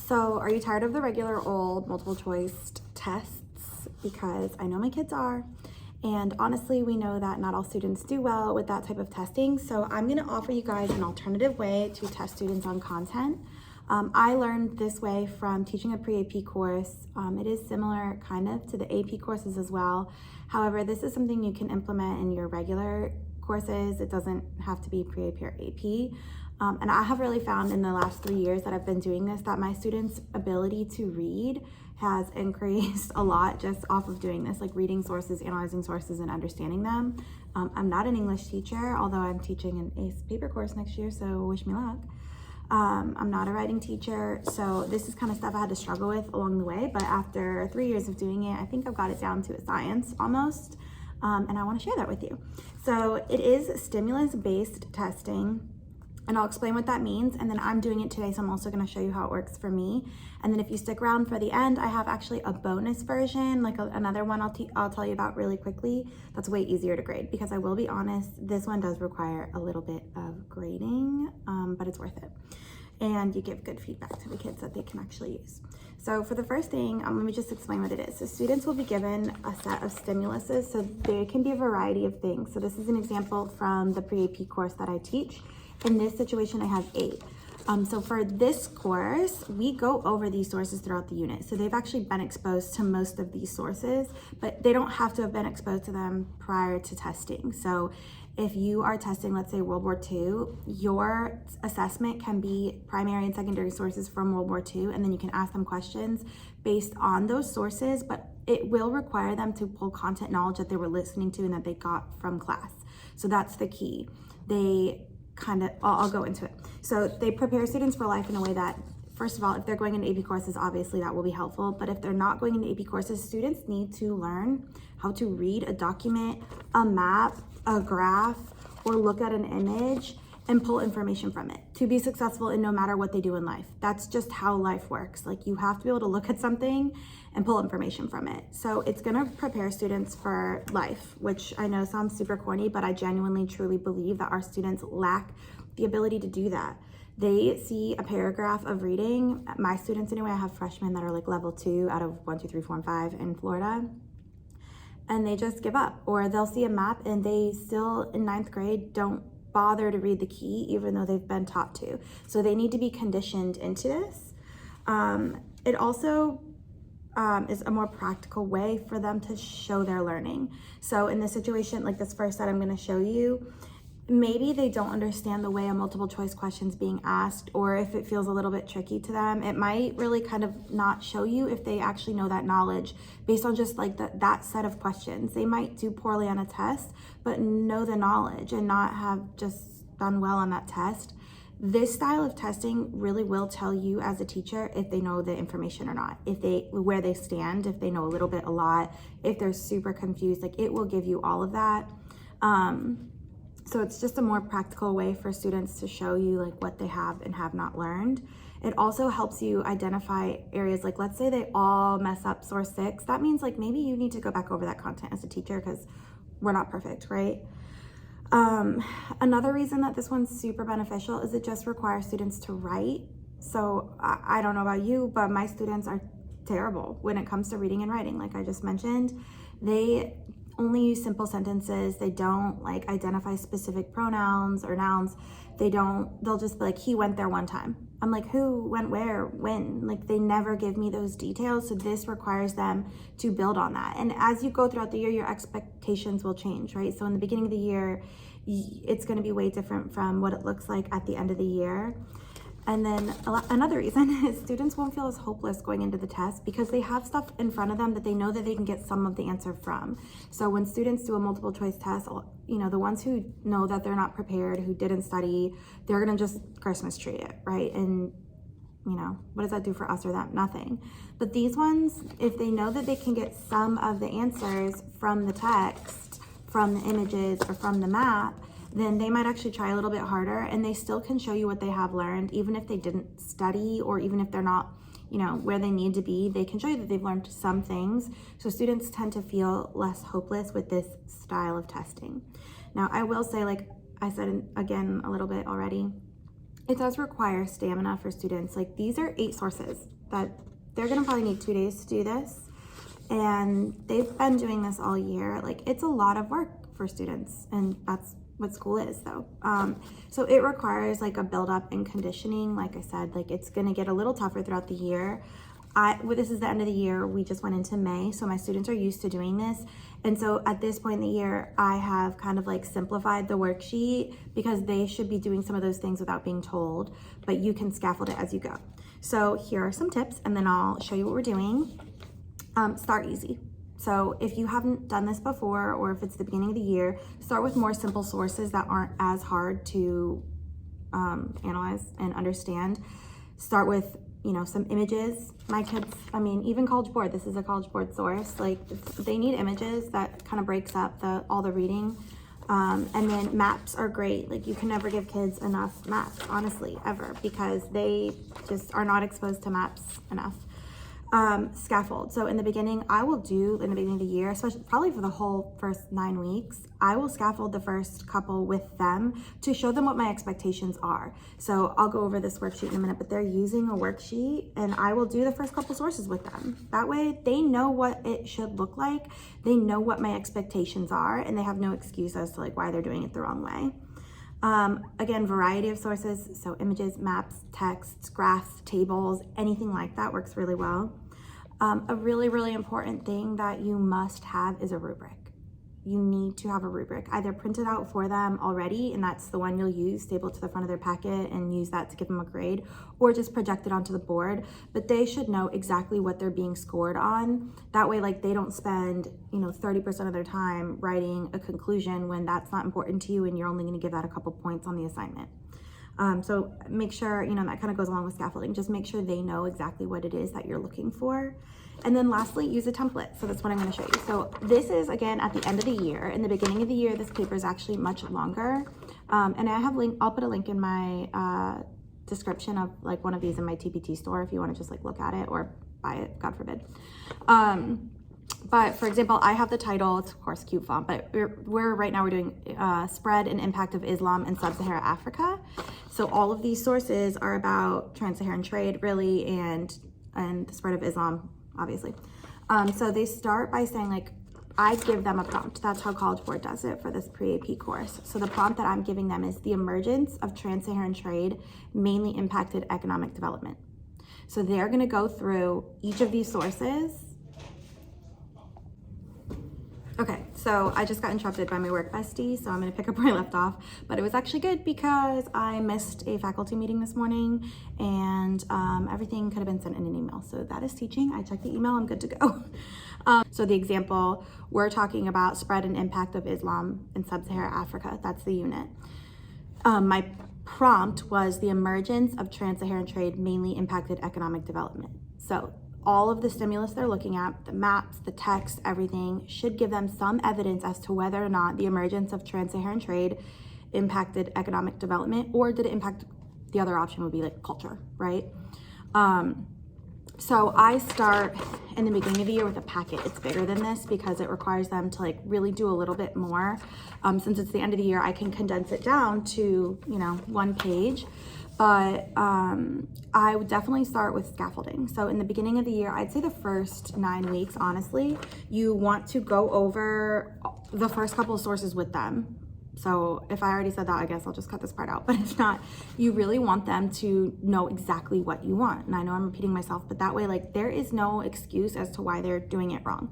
So are you tired of the regular old multiple choice tests? Because I know my kids are. And honestly, we know that not all students do well with that type of testing. So I'm gonna offer you guys an alternative way to test students on content. I learned this way from teaching a pre-AP course. It is similar kind of to the AP courses as well. However, this is something you can implement in your regular courses. It doesn't have to be pre-AP or AP. And I have really found in the last 3 years that I've been doing this that my students' ability to read has increased a lot just off of doing this, like reading sources, analyzing sources, and understanding them. I'm not an English teacher, although I'm teaching an ACE paper course next year, so wish me luck. I'm not a writing teacher, so this is kind of stuff I had to struggle with along the way, but after 3 years of doing it, I think I've got it down to a science almost, and I want to share that with you. So it is stimulus-based testing, and I'll explain what that means, and then I'm doing it today, so I'm also going to show you how it works for me. And then if you stick around for the end, I have actually a bonus version, like another one I'll tell you about really quickly. That's way easier to grade, because I will be honest, this one does require a little bit of grading, but it's worth it. And you give good feedback to the kids that they can actually use. So for the first thing, let me just explain what it is. So students will be given a set of stimuluses, so there can be a variety of things. So this is an example from the pre-AP course that I teach. In this situation, I have 8. So for this course, we go over these sources throughout the unit. So they've actually been exposed to most of these sources, but they don't have to have been exposed to them prior to testing. So if you are testing, let's say World War II, your assessment can be primary and secondary sources from World War II, and then you can ask them questions based on those sources, but it will require them to pull content knowledge that they were listening to and that they got from class. So that's the key. I'll go into it. So they prepare students for life in a way that, first of all, if they're going into AP courses, obviously that will be helpful. But if they're not going into AP courses, students need to learn how to read a document, a map, a graph, or look at an image and pull information from it to be successful in no matter what they do in life. That's just how life works. Like, you have to be able to look at something and pull information from it. So it's gonna prepare students for life, which I know sounds super corny, but I genuinely, truly believe that our students lack the ability to do that. They see a paragraph of reading. My students anyway, I have freshmen that are like level 2 out of 1, 2, 3, 4, and 5 in Florida, and they just give up. Or they'll see a map and they still in 9th grade don't bother to read the key even though they've been taught to. So they need to be conditioned into this. It also is a more practical way for them to show their learning. So in this situation, like this first set I'm going to show you, maybe they don't understand the way a multiple choice question's being asked, or if it feels a little bit tricky to them, it might really kind of not show you if they actually know that knowledge based on just like that set of questions. They might do poorly on a test, but know the knowledge and not have just done well on that test. This style of testing really will tell you as a teacher if they know the information or not, where they stand, if they know a little bit, a lot, if they're super confused, like it will give you all of that. So it's just a more practical way for students to show you like what they have and have not learned. It also helps you identify areas, like let's say they all mess up source 6. That means like maybe you need to go back over that content as a teacher, because we're not perfect, right? Another reason that this one's super beneficial is it just requires students to write. So I don't know about you, but my students are terrible when it comes to reading and writing. Like I just mentioned, they only use simple sentences. They don't like identify specific pronouns or nouns. They'll just be like, he went there one time. I'm like, who went where, when? Like, they never give me those details. So this requires them to build on that. And as you go throughout the year, your expectations will change, right? So in the beginning of the year, it's going to be way different from what it looks like at the end of the year. And then another reason is students won't feel as hopeless going into the test because they have stuff in front of them that they know that they can get some of the answer from. So when students do a multiple choice test, you know, the ones who know that they're not prepared, who didn't study, they're gonna just Christmas tree it, right? And you know, what does that do for us or them? Nothing. But these ones, if they know that they can get some of the answers from the text, from the images, or from the map, then they might actually try a little bit harder, and they still can show you what they have learned, even if they didn't study, or even if they're not, you know, where they need to be. They can show you that they've learned some things. So students tend to feel less hopeless with this style of testing. Now, I will say, like I said again a little bit already, it does require stamina for students. Like, these are 8 sources that they're gonna probably need 2 days to do this. And they've been doing this all year. Like, it's a lot of work for students, and that's what school is though. So it requires like a build up and conditioning. Like I said, like it's gonna get a little tougher throughout the year. This is the end of the year. We just went into May, so my students are used to doing this. And so at this point in the year, I have kind of like simplified the worksheet because they should be doing some of those things without being told, but you can scaffold it as you go. So here are some tips, and then I'll show you what we're doing. Start easy. So if you haven't done this before, or if it's the beginning of the year, start with more simple sources that aren't as hard to analyze and understand. Start with, you know, some images. My kids, I mean, even College Board, this is a College Board source. Like, they need images. That kind of breaks up all the reading. And then maps are great. Like, you can never give kids enough maps, honestly, ever, because they just are not exposed to maps enough. Scaffold. So in the beginning, in the beginning of the year, especially probably for the whole first 9 weeks, I will scaffold the first couple with them to show them what my expectations are. So I'll go over this worksheet in a minute, but they're using a worksheet, and I will do the first couple sources with them. That way they know what it should look like. They know what my expectations are, and they have no excuse as to like why they're doing it the wrong way. Again, variety of sources, so images, maps, texts, graphs, tables, anything like that works really well. A really, really important thing that you must have is a rubric. You need to have a rubric either printed out for them already, and that's the one you'll use, staple it to the front of their packet and use that to give them a grade, or just project it onto the board. But they should know exactly what they're being scored on. That way, like, they don't spend, 30% of their time writing a conclusion when that's not important to you and you're only going to give that a couple points on the assignment. So make sure, that kind of goes along with scaffolding. Just make sure they know exactly what it is that you're looking for. And then lastly, use a template. So that's what I'm going to show you. So this is, again, at the end of the year. In the beginning of the year, this paper is actually much longer. And I'll put a link in my description of like one of these in my TPT store if you want to just like look at it or buy it, God forbid. But for example, I have the title, it's of course cute font, but we're doing spread and impact of Islam in sub-Saharan Africa. So all of these sources are about trans-Saharan trade, really, and the spread of Islam, obviously. So they start by saying, like, I give them a prompt. That's how College Board does it for this pre-AP course. So the prompt that I'm giving them is the emergence of trans-Saharan trade mainly impacted economic development. So they're going to go through each of these sources. Okay, so I just got interrupted by my work bestie, so I'm gonna pick up where I left off, but it was actually good because I missed a faculty meeting this morning, and everything could have been sent in an email. So that is teaching. I checked the email, I'm good to go. So the example, we're talking about spread and impact of Islam in sub-Saharan Africa. That's the unit. My prompt was the emergence of trans-Saharan trade mainly impacted economic development. So all of the stimulus they're looking at, the maps, the text, everything, should give them some evidence as to whether or not the emergence of trans-Saharan trade impacted economic development, or did it impact, the other option would be like culture, right? So I start in the beginning of the year with a packet. It's bigger than this because it requires them to like really do a little bit more. Since it's the end of the year, I can condense it down to, 1 page. But I would definitely start with scaffolding. So in the beginning of the year, I'd say the first 9 weeks, honestly, you want to go over the first couple of sources with them. So if I already said that, I guess I'll just cut this part out. But if not, you really want them to know exactly what you want. And I know I'm repeating myself, but that way, like, there is no excuse as to why they're doing it wrong.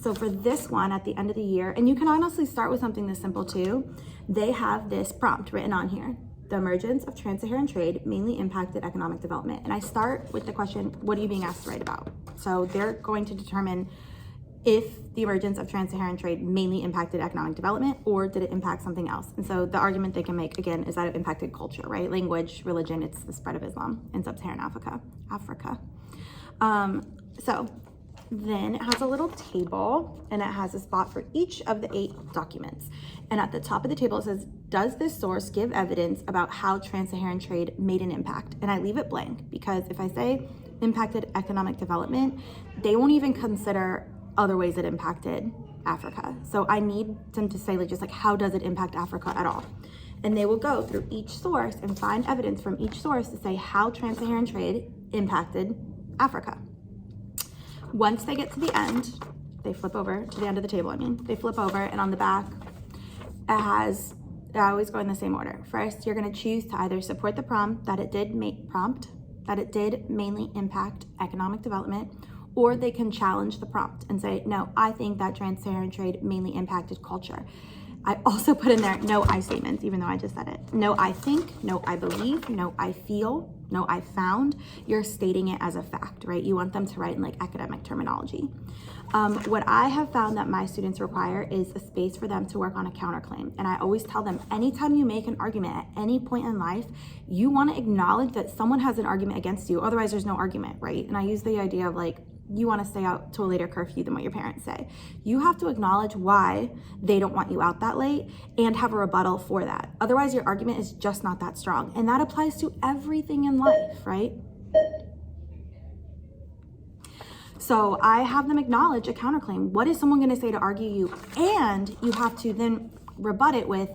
So for this one at the end of the year, and you can honestly start with something this simple too, they have this prompt written on here. The emergence of trans-Saharan trade mainly impacted economic development. And I start with the question, what are you being asked to write about? So they're going to determine if the emergence of trans-Saharan trade mainly impacted economic development, or did it impact something else? And so the argument they can make, again, is that it impacted culture, right? Language, religion, it's the spread of Islam in sub-Saharan Africa. So then it has a little table, and it has a spot for each of the 8 documents. And at the top of the table, it says, does this source give evidence about how trans-Saharan trade made an impact? And I leave it blank because if I say impacted economic development, they won't even consider other ways it impacted Africa. So I need them to say, like, just like, how does it impact Africa at all? And they will go through each source and find evidence from each source to say how trans-Saharan trade impacted Africa. Once they get to the end, they flip over to the end of the table. They flip over, and on the back, it has, I always go in the same order. First, you're going to choose to either support the prompt that it did mainly impact economic development, or they can challenge the prompt and say, no, I think that trans-Saharan trade mainly impacted culture. I also put in there no I statements, even though I just said it. No I think, no I believe, no I feel, no I found. You're stating it as a fact, right? You want them to write in like academic terminology. What I have found that my students require is a space for them to work on a counterclaim. And I always tell them, anytime you make an argument at any point in life, you want to acknowledge that someone has an argument against you. Otherwise, there's no argument, right? And I use the idea of like, you want to stay out to a later curfew than what your parents say. You have to acknowledge why they don't want you out that late and have a rebuttal for that. Otherwise, your argument is just not that strong. And that applies to everything in life, right? So I have them acknowledge a counterclaim. What is someone going to say to argue you? And you have to then rebut it with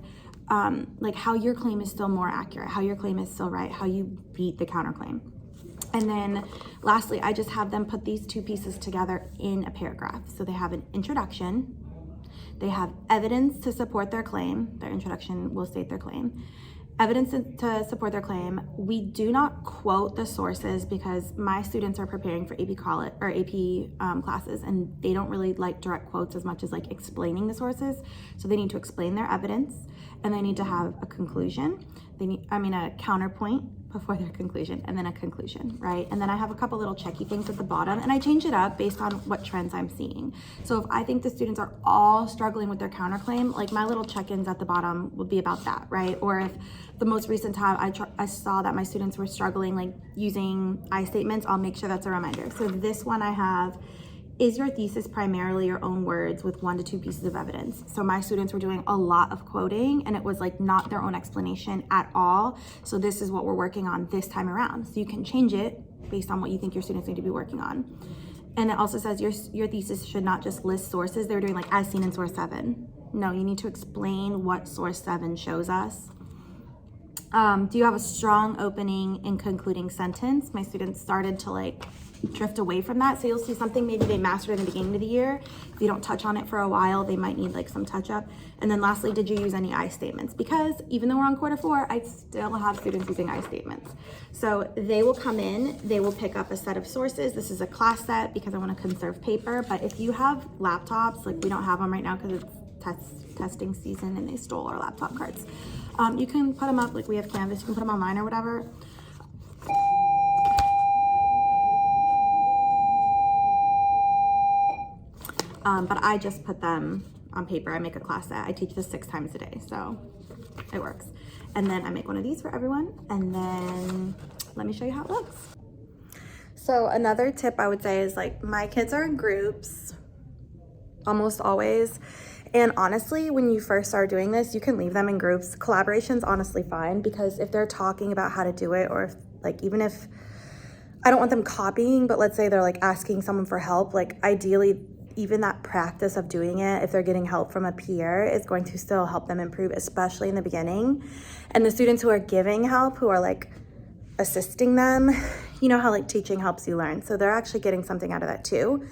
like how your claim is still more accurate, how your claim is still right, how you beat the counterclaim. And then lastly, I just have them put these two pieces together in a paragraph. So they have an introduction, they have evidence to support their claim. Their introduction will state their claim. Evidence to support their claim. We do not quote the sources because my students are preparing for AP college or AP classes, and they don't really like direct quotes as much as like explaining the sources. So they need to explain their evidence, and they need to have a conclusion. They need, a counterpoint before their conclusion, and then a conclusion, right? And then I have a couple little checky things at the bottom, and I change it up based on what trends I'm seeing. So if I think the students are all struggling with their counterclaim, like my little check-ins at the bottom would be about that, right? Or if the most recent time I saw that my students were struggling like using I statements, I'll make sure that's a reminder. So this one I have, is your thesis primarily your own words with 1 to 2 pieces of evidence? So my students were doing a lot of quoting, and it was like not their own explanation at all. So this is what we're working on this time around. So you can change it based on what you think your students need to be working on. And it also says your thesis should not just list sources. They were doing like as seen in source 7. No, you need to explain what source 7 shows us. Do you have a strong opening and concluding sentence? My students started to like drift away from that. So you'll see something maybe they mastered in the beginning of the year. If you don't touch on it for a while, they might need like some touch up. And then lastly, did you use any I statements? Because even though we're on quarter 4, I still have students using I statements. So they will come in, they will pick up a set of sources. This is a class set because I want to conserve paper. But if you have laptops, like we don't have them right now because it's testing season and they stole our laptop cards. You can put them up, like we have Canvas, you can put them online or whatever. But I just put them on paper. I make a class set. I teach this 6 times a day, so it works. And then I make one of these for everyone, and then let me show you how it looks. So another tip I would say is like my kids are in groups almost always. And honestly, when you first start doing this, you can leave them in groups. Collaboration's honestly fine because if they're talking about how to do it, or if like, even if I don't want them copying, but let's say they're like asking someone for help, like ideally, even that practice of doing it, if they're getting help from a peer, is going to still help them improve, especially in the beginning. And the students who are giving help, who are like assisting them, you know how like teaching helps you learn. So they're actually getting something out of that too.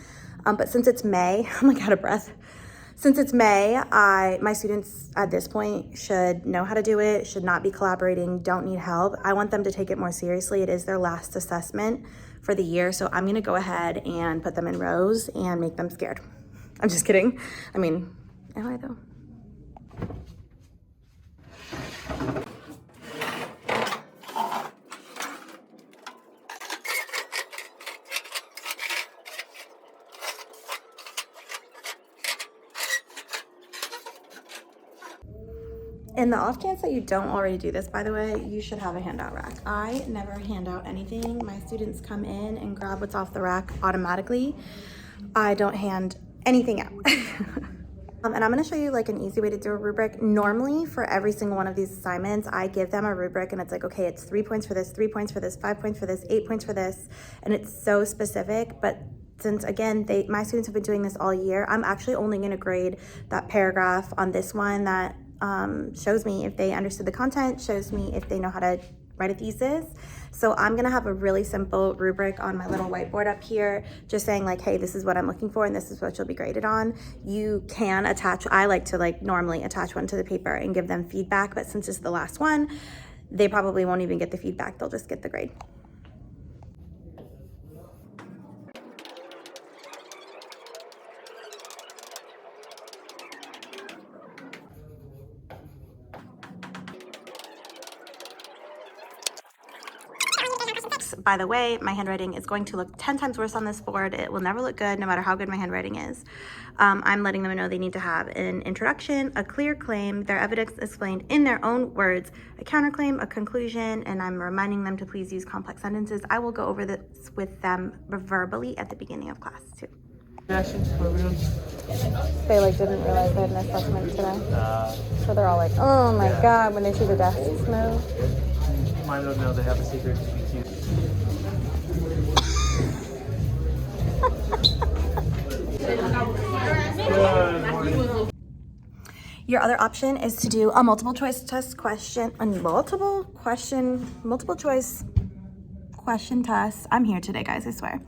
But since it's May, I'm like out of breath. Since it's May, my students at this point should know how to do it, should not be collaborating, don't need help. I want them to take it more seriously. It is their last assessment for the year, so I'm gonna go ahead and put them in rows and make them scared. I'm just kidding. I mean, am I though? In the off chance that you don't already do this, by the way, you should have a handout rack. I never hand out anything. My students come in and grab what's off the rack automatically. I don't hand anything out. And I'm gonna show you like an easy way to do a rubric. Normally for every single one of these assignments, I give them a rubric and it's like, okay, it's 3 points for this, 3 points for this, 5 points for this, 8 points for this. And it's so specific, but since again, my students have been doing this all year, I'm actually only gonna grade that paragraph on this one that shows me if they understood the content, shows me if they know how to write a thesis. So I'm gonna have a really simple rubric on my little whiteboard up here, just saying like, hey, this is what I'm looking for and this is what you'll be graded on. You can attach, I like to like normally attach one to the paper and give them feedback, but since it's the last one, they probably won't even get the feedback, they'll just get the grade. By the way, my handwriting is going to look 10 times worse on this board. It will never look good no matter how good my handwriting is. I'm letting them know they need to have an introduction, a clear claim, their evidence explained in their own words, a counterclaim, a conclusion, and I'm reminding them to please use complex sentences. I will go over this with them verbally at the beginning of class too. They like didn't realize they had an assessment today. So they're all like, oh my God, when they see the desks move. You might not know they have a secret GQ. Your other option is to do a multiple choice test question, multiple choice question test. I'm here today, guys, I swear.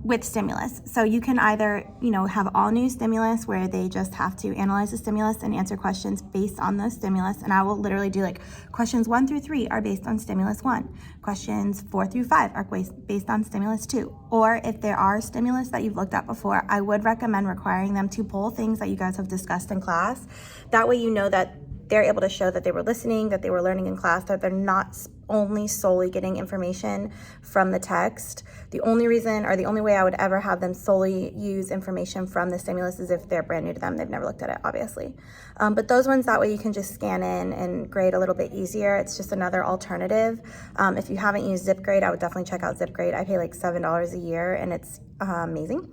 With stimulus. So you can either, have all new stimulus where they just have to analyze the stimulus and answer questions based on those stimulus. And I will literally do like questions 1 through 3 are based on stimulus 1. Questions 4 through 5 are based on stimulus 2. Or if there are stimulus that you've looked at before, I would recommend requiring them to pull things that you guys have discussed in class. That way you know that they're able to show that they were listening, that they were learning in class, that they're not only solely getting information from the text. The only reason or the only way I would ever have them solely use information from the stimulus is if they're brand new to them. They've never looked at it, obviously. But those ones, that way you can just scan in and grade a little bit easier. It's just another alternative. If you haven't used ZipGrade, I would definitely check out ZipGrade. I pay like $7 a year and it's amazing.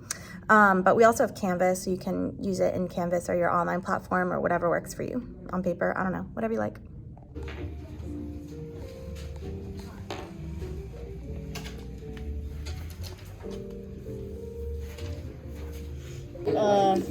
But we also have Canvas, so you can use it in Canvas or your online platform or whatever works for you. On paper, I don't know, whatever you like. Okay,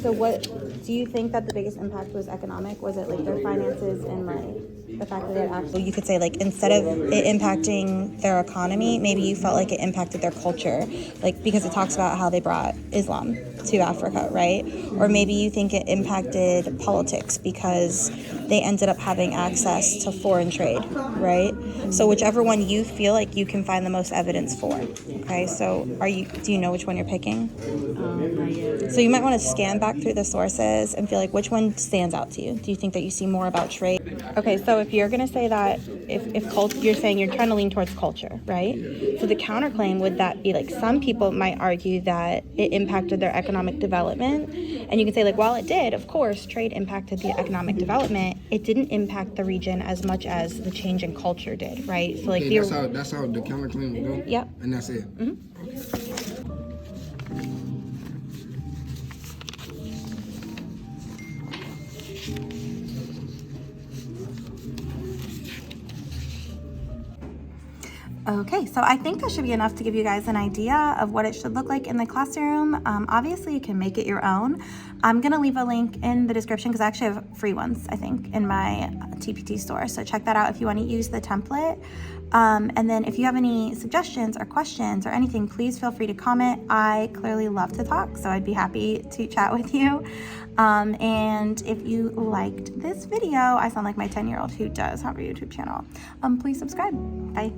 so what do you think that the biggest impact was economic? Was it like their finances and like the fact that it actually, you could say like instead of it impacting their economy, maybe you felt like it impacted their culture, like because it talks about how they brought Islam to Africa, right? Or maybe you think it impacted politics because they ended up having access to foreign trade, right? So whichever one you feel like you can find the most evidence for. Okay, so do you know which one you're picking? Not yet. So you might want to scan back through the sources and feel like which one stands out to you. Do you think that you see more about trade? Okay, so if you're going to say that you're saying you're trying to lean towards culture, right? So the counterclaim would that be like some people might argue that it impacted their economic development, and you can say like, while it did, of course, trade impacted the economic development, it didn't impact the region as much as the change in culture did, right? So like that's how the counterclaim would go. Yep. And that's it. Okay, so I think that should be enough to give you guys an idea of what it should look like in the classroom. Obviously, you can make it your own. I'm going to leave a link in the description because I actually have free ones, I think, in my TPT store. So check that out if you want to use the template. And then if you have any suggestions or questions or anything, please feel free to comment. I clearly love to talk, so I'd be happy to chat with you. And if you liked this video, I sound like my 10-year-old who does have a YouTube channel. Please subscribe. Bye.